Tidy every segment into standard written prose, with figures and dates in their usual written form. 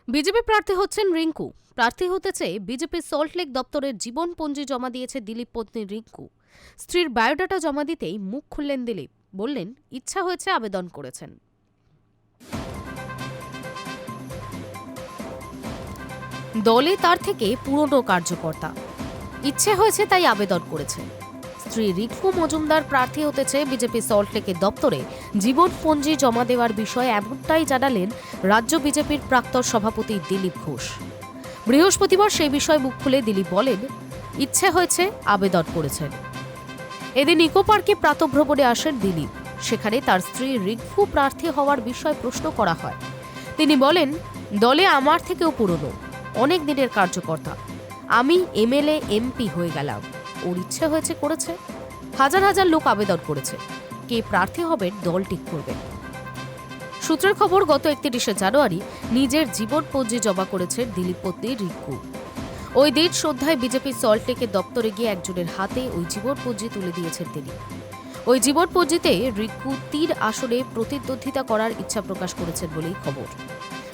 BJP প্রার্থী হচ্ছেন রিঙ্কু। প্রার্থী হতে চেয়ে বিজেপির সল্টলেক দপ্তরের জীবনপঞ্জি জমা দিয়েছে দিলীপ পত্নী রিঙ্কু। স্ত্রীর বায়োডাটা জমা দিতেই মুখ খুললেন দিলীপ, বললেন ইচ্ছা হয়েছে আবেদন করেছেন। দলে তার থেকে পুরনো কার্যকর্তা, ইচ্ছে হয়েছে তাই আবেদন করেছে। স্ত্রী রিঙ্কু মজুমদার প্রার্থী হতে চেয়ে বিজেপি সল্টলেকের দপ্তরে জীবনপঞ্জি জমা দেওয়ার বিষয়ে এমনটাই জানালেন রাজ্য বিজেপির প্রাক্তন সভাপতি দিলীপ ঘোষ। বৃহস্পতিবার সেই বিষয়ে মুখ খুলে দিলীপ বলেন, ইচ্ছে হয়েছে আবেদন করেছেন। এদিন ইকো পার্কে প্রাতঃভ্রমণে আসেন দিলীপ। সেখানে তার স্ত্রী রিঙ্কু প্রার্থী হওয়ার বিষয়ে প্রশ্ন করা হয়। তিনি বলেন, দলে আমার থেকেও পুরনো, অনেক দিনের কার্যকর্তা। আমি এমএলএ এমপি হয়ে গেলাম, ওর ইচ্ছে হয়েছে করেছে। হাজার হাজার লোক আবেদন করেছে, কে প্রার্থী হবেন দল ঠিক করবে। সূত্রের খবর, গত 31শে জানুয়ারি নিজের জীবনপঞ্জি জমা করেছেন দিলীপ পত্নী রিঙ্কু। ওই দিন সন্ধ্যায় বিজেপি সল্টলেকের দপ্তরে গিয়ে একজনের হাতে ওই জীবনপঞ্জি তুলে দিয়েছেন তিনি। ওই জীবনপঞ্জিতে রিঙ্কু 3 আসনে প্রতিদ্বন্দ্বিতা করার ইচ্ছা প্রকাশ করেছেন বলেই খবর।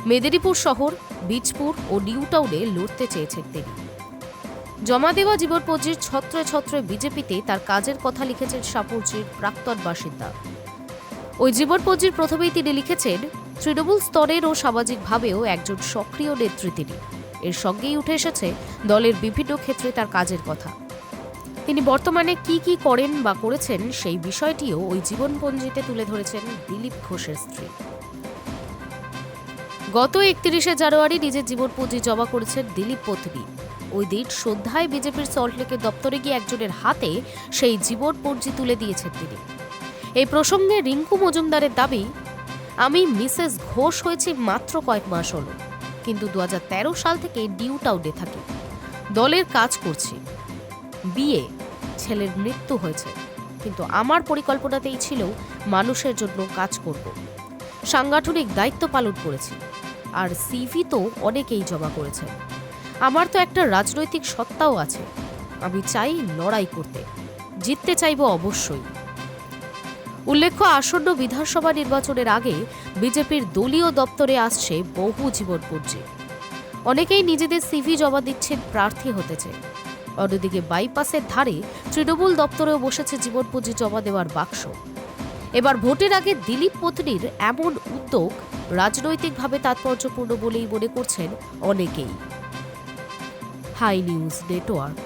মেদিনীপুর শহর, বীজপুর ও নিউ টাউনে লড়তে চেয়েছেন তিনি। জমা দেওয়া জীবনপঞ্জির ছত্রে ছত্রে বিজেপিতে তার কাজের কথা লিখেছেন সাপুরজির প্রাক্তন বাসিন্দা। ওই জীবনপঞ্জির প্রথমেই তিনি লিখেছেন, তৃণমূল স্তরের ও সামাজিকভাবেও একজন সক্রিয় নেত্রী তিনি। এর সঙ্গেই উঠে এসেছে দলের বিভিন্ন ক্ষেত্রে তার কাজের কথা। তিনি বর্তমানে কি কি করেন বা করেছেন সেই বিষয়টিও ওই জীবনপঞ্জিতে তুলে ধরেছেন দিলীপ ঘোষের স্ত্রী। গত 31শে জানুয়ারি নিজের জীবনপঞ্জি জমা করেছেন দিলীপ পত্নী। ওই দিন সন্ধ্যায় বিজেপির সল্টলেকের দপ্তরে গিয়ে একজনের হাতে সেই জীবনপঞ্জি তুলে দিয়েছেন তিনি। এই প্রসঙ্গে রিঙ্কু মজুমদারের দাবি, আমি মিসেস ঘোষ হয়েছি মাত্র কয়েক মাস হলো, কিন্তু 2013 সাল থেকে নিউ টাউনে থাকি, দলের কাজ করছি। বিয়ে, ছেলের মৃত্যু হয়েছে, কিন্তু আমার পরিকল্পনাতেই ছিল মানুষের জন্য কাজ করব। সাংগঠনিক দায়িত্ব পালন করেছি, আর সিভি তো অনেকেই জমা করেছেন। আমার তো একটা রাজনৈতিক সত্তাও আছে, আমি চাই লড়াই করতে, জিততে চাইব অবশ্যই। উল্লেখ্য, আসন্ন বিধানসভা নির্বাচনের আগে বিজেপির দলীয় দপ্তরে আসছে বহু জীবনপঞ্জি। অনেকেই নিজেদের সিভি জমা দিচ্ছেন প্রার্থী হতেছে। অন্যদিকে বাইপাসের ধারে তৃণমূল দপ্তরেও বসেছে জীবনপঞ্জি জমা দেওয়ার বাক্স। এবার ভোটের আগে দিলীপ পত্নীর এমন উদ্যোগ রাজনৈতিকভাবে তাৎপর্যপূর্ণ বলেই মনে করছেন অনেকেই। Hi news network.